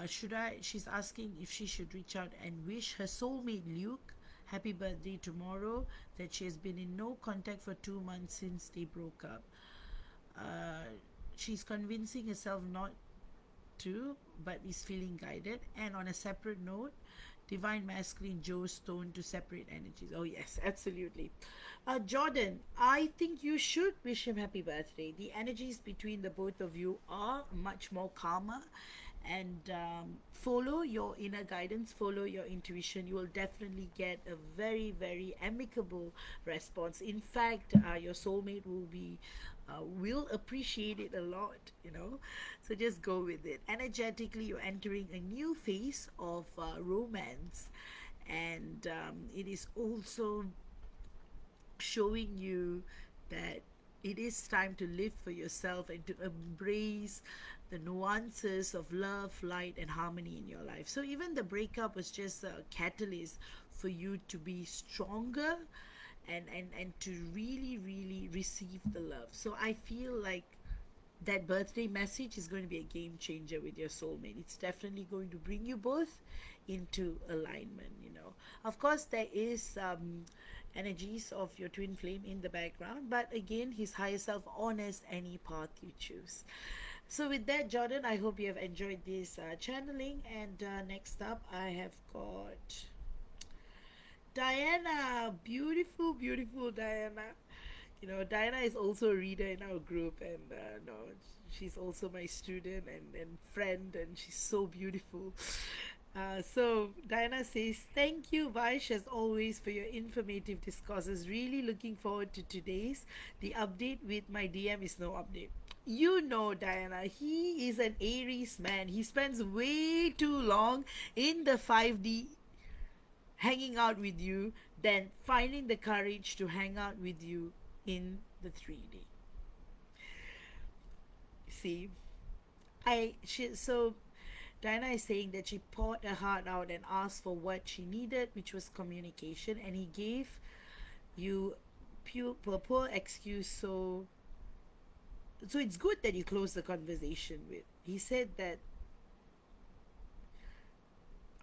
she's asking if she should reach out and wish her soulmate Luke happy birthday tomorrow, that she has been in no contact for 2 months since they broke up. She's convincing herself not to, but is feeling guided. And on a separate note, divine masculine Joe Stone to separate energies. Oh yes, absolutely. Jordan, I think you should wish him happy birthday. The energies between the both of you are much more calmer, and follow your inner guidance, follow your intuition. You will definitely get a very, very amicable response. In fact, your soulmate will appreciate it a lot, you know. So just go with it. Energetically, you're entering a new phase of romance, and it is also showing you that it is time to live for yourself and to embrace the nuances of love, light, and harmony in your life. So even the breakup was just a catalyst for you to be stronger, and to really receive the love. So I feel like that birthday message is going to be a game changer with your soulmate. It's definitely going to bring you both into alignment, you know. Of course, there is energies of your twin flame in the background, but again, his higher self honors any path you choose. So with that, Jordan, I hope you have enjoyed this channeling. And next up, I have got Diana. Beautiful Diana. You know, Diana is also a reader in our group, and no, she's also my student and friend, and she's so beautiful. So Diana says, thank you, Vaish, as always, for your informative discourses. Really looking forward to today's. The update with my DM is no update. You know, Diana, he is an Aries man. He spends way too long in the 5D hanging out with you than finding the courage to hang out with you in the 3D. See, so Diana is saying that she poured her heart out and asked for what she needed, which was communication, and he gave you poor excuse. So it's good that you close the conversation with. He said that.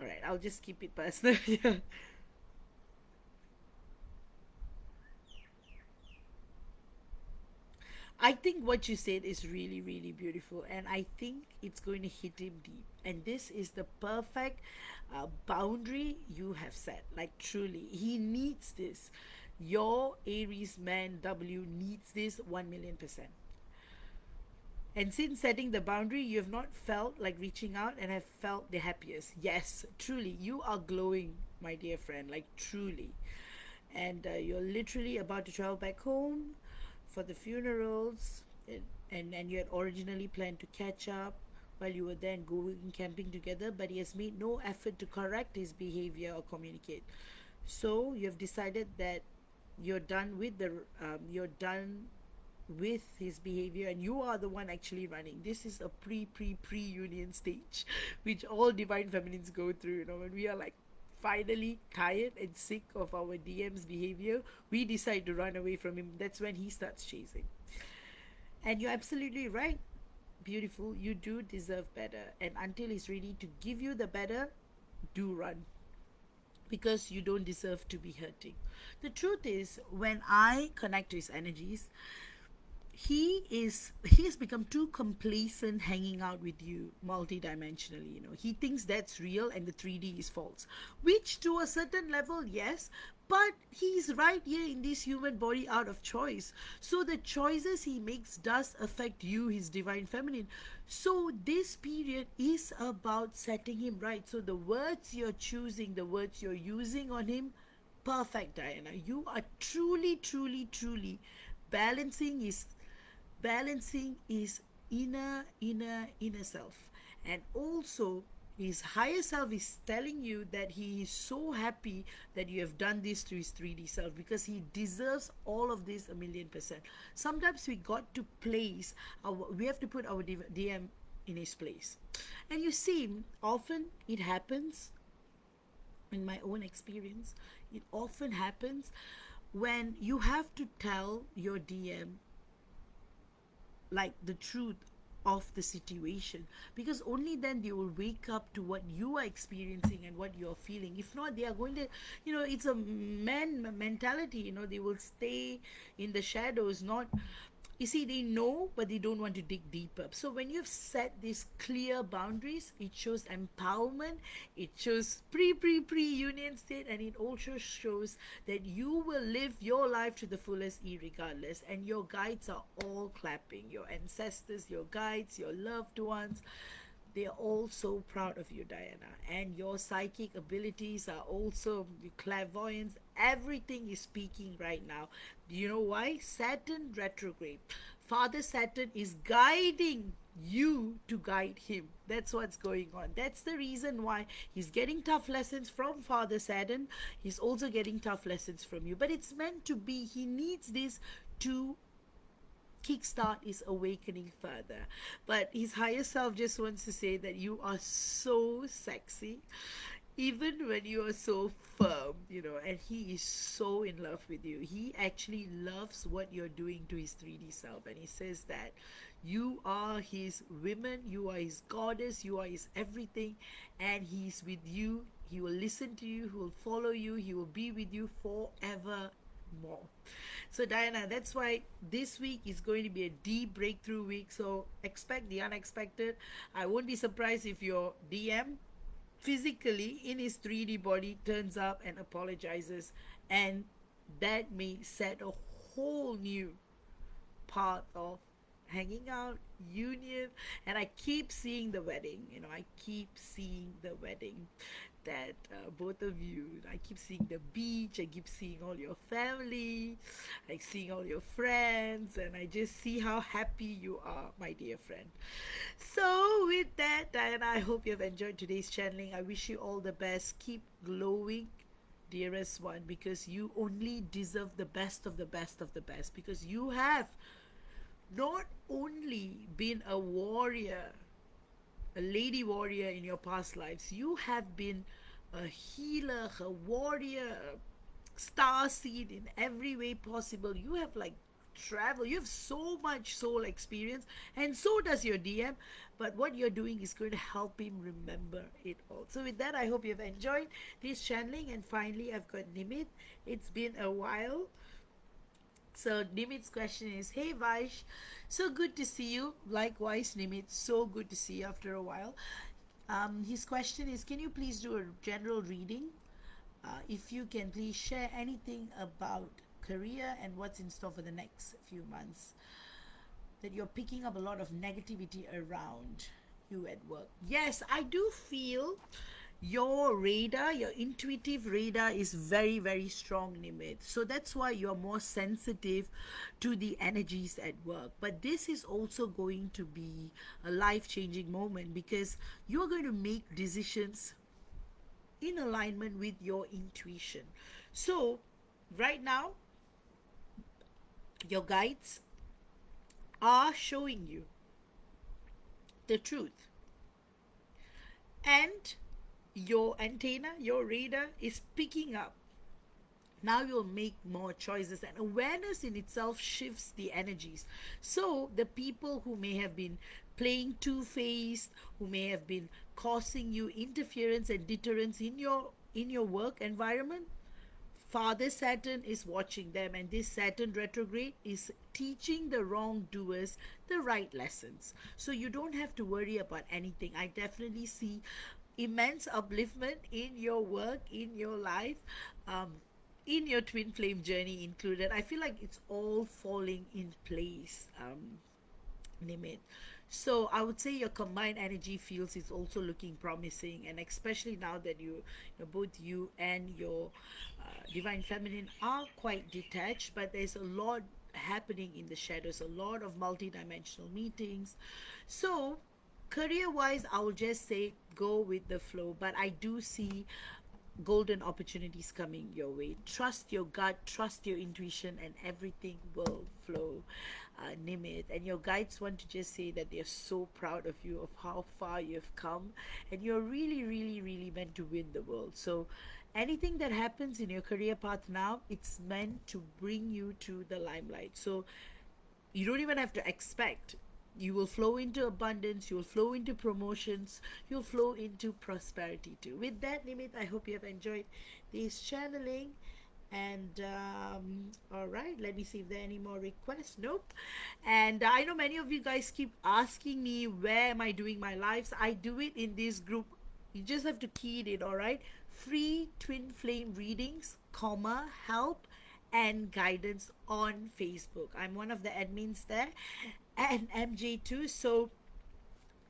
All right, I'll just keep it personal. Yeah. I think what you said is really beautiful, and I think it's going to hit him deep. And this is the perfect boundary you have set. Like, truly, he needs this. Your Aries man W needs this 1,000,000%. And since setting the boundary, you have not felt like reaching out and have felt the happiest. Yes, truly, you are glowing, my dear friend, like truly. And you're literally about to travel back home for the funerals, and you had originally planned to catch up while you were then going camping together, but he has made no effort to correct his behavior or communicate. So you have decided that you're done with his behavior, and you are the one actually running. This is a pre union stage which all divine feminines go through, when we are like finally tired and sick of our DM's behavior, we decide to run away from him. That's when he starts chasing. And you're absolutely right, beautiful, you do deserve better, and until he's ready to give you the better, do run, because you don't deserve to be hurting. The truth is, when I connect to his energies, he has become too complacent hanging out with you multidimensionally. He thinks that's real and the 3D is false, which to a certain level, yes, but he's right here in this human body out of choice. So the choices he makes does affect you, his divine feminine. So this period is about setting him right. So the words you're choosing, the words you're using on him, perfect, Diana. You are truly, truly, truly balancing his inner self. And also, his higher self is telling you that he is so happy that you have done this to his 3D self, because he deserves all of this 1,000,000%. Sometimes we have to put our DM in his place. And you see, often it happens, in my own experience, it often happens when you have to tell your DM like the truth of the situation, because only then they will wake up to what you are experiencing and what you're feeling. If not, they are going to, it's a man mentality. They will stay in the shadows. Not, you see, they know, but they don't want to dig deeper. So when you've set these clear boundaries, it shows empowerment, it shows pre union state, and it also shows that you will live your life to the fullest, irregardless. And your guides are all clapping. Your ancestors, your guides, your loved ones, they are all so proud of you, Diana. And your psychic abilities are also clairvoyance. Everything is speaking right now. Do you know why? Saturn retrograde. Father Saturn is guiding you to guide him. That's what's going on. That's the reason why he's getting tough lessons from Father Saturn. He's also getting tough lessons from you. But it's meant to be. He needs this to kickstart his awakening further. But his higher self just wants to say that you are so sexy, even when you are so firm, and he is so in love with you. He actually loves what you're doing to his 3D self, and he says that you are his woman, you are his goddess, you are his everything, and he's with you. He will listen to you, he will follow you, he will be with you forever more. So Diana, that's why this week is going to be a deep breakthrough week. So expect the unexpected. I won't be surprised if your DM physically in his 3D body turns up and apologizes, and that may set a whole new path of hanging out, union. And I keep seeing the wedding. I keep seeing the wedding that both of you, I keep seeing the beach, I keep seeing all your family, I seeing all your friends, and I just see how happy you are, my dear friend. So with that, Diana, I hope you have enjoyed today's channeling. I wish you all the best. Keep glowing, dearest one, because you only deserve the best of the best of the best, because you have not only been a warrior, a lady warrior in your past lives, you have been a healer, a warrior, a star seed in every way possible. You have like travel, you have so much soul experience, and so does your DM. But what you're doing is going to help him remember it all. So with that, I hope you've enjoyed this channeling. And finally, I've got Nimit. It's been a while. So Nimit's question is, hey Vaish, so good to see you. Likewise, Nimit, so good to see you after a while. His question is, can you please do a general reading? If you can, please share anything about career and what's in store for the next few months. that you're picking up a lot of negativity around you at work. Yes, I do feel your radar, your intuitive radar is very, very strong, Nimit. So that's why you're more sensitive to the energies at work. But this is also going to be a life changing moment because you're going to make decisions in alignment with your intuition. So, right now, your guides are showing you the truth, and your antenna, your radar is picking up. Now you'll make more choices, and awareness in itself shifts the energies. So the people who may have been playing two-faced, who may have been causing you interference and deterrence in your work environment, Father Saturn is watching them, and this Saturn retrograde is teaching the wrongdoers the right lessons. So you don't have to worry about anything. I definitely see immense upliftment in your work, in your life, in your twin flame journey included. I feel like it's all falling in place. Nimit. So I would say your combined energy fields is also looking promising, and especially now that both you and your divine feminine are quite detached, but there's a lot happening in the shadows, a lot of multidimensional meetings. So career wise, I will just say go with the flow, but I do see golden opportunities coming your way. Trust your gut, trust your intuition, and everything will flow. Nimit, and your guides want to just say that they're so proud of you, of how far you've come, and you're really, really, really meant to win the world. So, anything that happens in your career path now, it's meant to bring you to the limelight. So, you don't even have to expect. You will flow into abundance, you'll flow into promotions, you'll flow into prosperity too. With that, Nimit, I hope you have enjoyed this channeling. And all right, let me see if there are any more requests. Nope. And I know many of you guys keep asking me where am I doing my lives. I do it in this group. You just have to key it in, all right? Free twin flame readings, comma, help and guidance on Facebook. I'm one of the admins there, and MJ too. So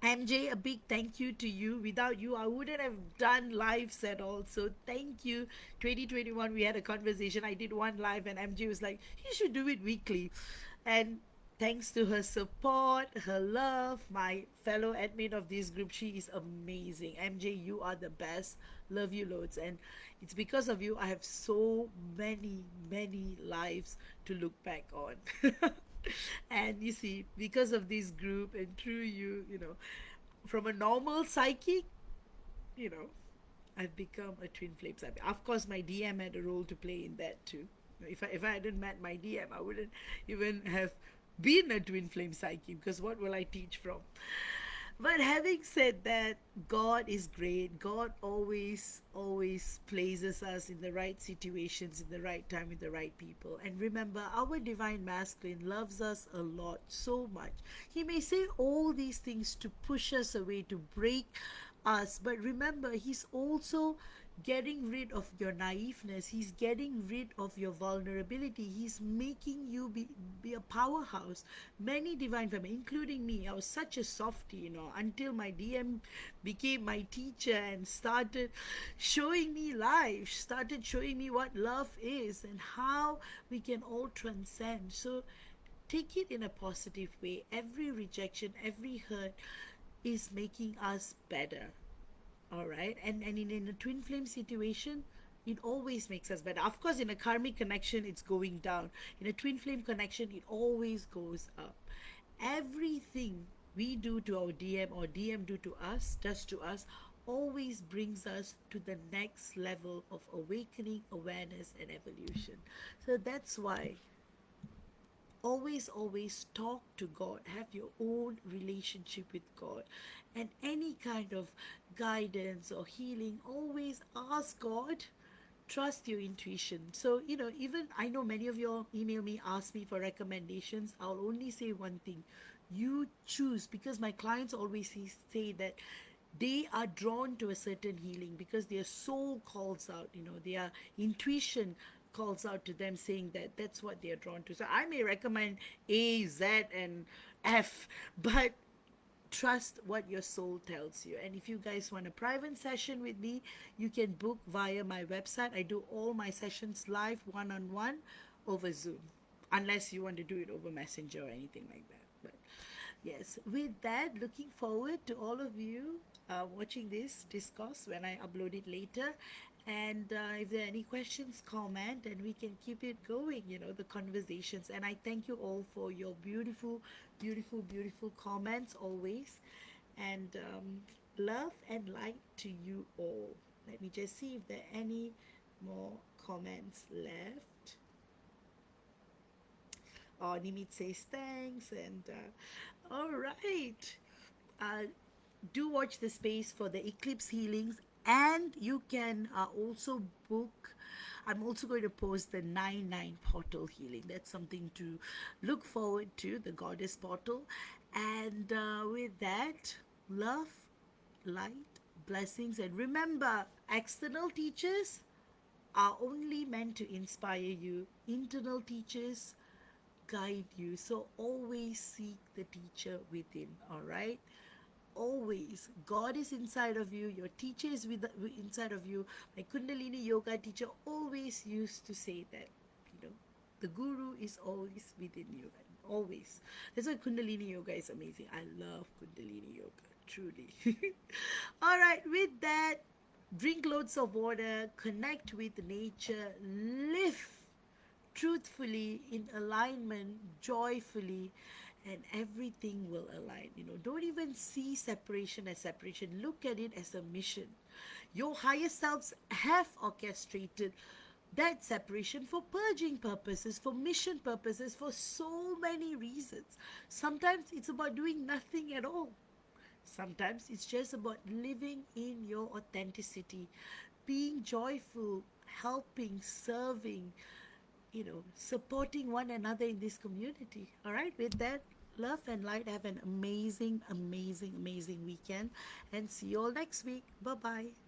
MJ, a big thank you to you. Without you, I wouldn't have done lives at all. So thank you. 2021, we had a conversation. I did one live, and MJ was like, "You should do it weekly." And thanks to her support, her love, my fellow admin of this group, she is amazing. MJ, you are the best. Love you loads. And it's because of you I have so many, many lives to look back on. And you see, because of this group and through you, from a normal psychic, you know, I've become a twin flame psychic. Of course, my DM had a role to play in that too. If I hadn't met my DM, I wouldn't even have been a twin flame psychic, because what will I teach from? But having said that, God is great. God always places us in the right situations, in the right time, with the right people. And remember, our divine masculine loves us a lot, so much. He may say all these things to push us away, to break us. But remember, He's also getting rid of your naiveness. He's getting rid of your vulnerability. He's making you be a powerhouse. Many divine feminine, including me, I was such a softie, until my DM became my teacher and started showing me life, started showing me what love is and how we can all transcend. So take it in a positive way. Every rejection, every hurt is making us better. All right. And in a twin flame situation, it always makes us better. Of course, in a karmic connection, it's going down. In a twin flame connection, it always goes up. Everything we do to our DM or DM does to us, always brings us to the next level of awakening, awareness, and evolution. So that's why always talk to God, have your own relationship with God, and any kind of guidance or healing, always ask God. Trust your intuition. So even I know many of you all email me, ask me for recommendations. I'll only say one thing: you choose, because my clients always say that they are drawn to a certain healing because their soul calls out, their intuition calls out to them, saying that that's what they are drawn to. So I may recommend A, Z, and F, but trust what your soul tells you. And if you guys want a private session with me, you can book via my website. I do all my sessions live, one on one, over Zoom, unless you want to do it over Messenger or anything like that. But yes, with that, looking forward to all of you watching this discourse when I upload it later. And if there are any questions, comment, and we can keep it going, the conversations. And I thank you all for your beautiful, beautiful, beautiful comments always. And love and light to you all. Let me just see if there are any more comments left. Oh, Nimit says thanks. And all right. Uh, do watch the space for the eclipse healings, and you can also book. I'm also going to post the 9/9 portal healing. That's something to look forward to, the goddess portal. And with that, love, light, blessings, and remember, external teachers are only meant to inspire you. Internal teachers guide you. So always seek the teacher within, all right? Always. God is inside of you. Your teacher is inside of you. My Kundalini yoga teacher always used to say that, the guru is always within you. Always. That's why Kundalini yoga is amazing. I love Kundalini yoga, truly. All right, with that, drink loads of water, connect with nature, live truthfully, in alignment, joyfully, and everything will align. Don't even see separation as separation. Look at it as a mission. Your higher selves have orchestrated that separation for purging purposes, for mission purposes, for so many reasons. Sometimes it's about doing nothing at all. Sometimes it's just about living in your authenticity, being joyful, helping, serving, supporting one another in this community. All right, with that, love and light. Have an amazing, amazing, amazing weekend, and see you all next week. Bye bye.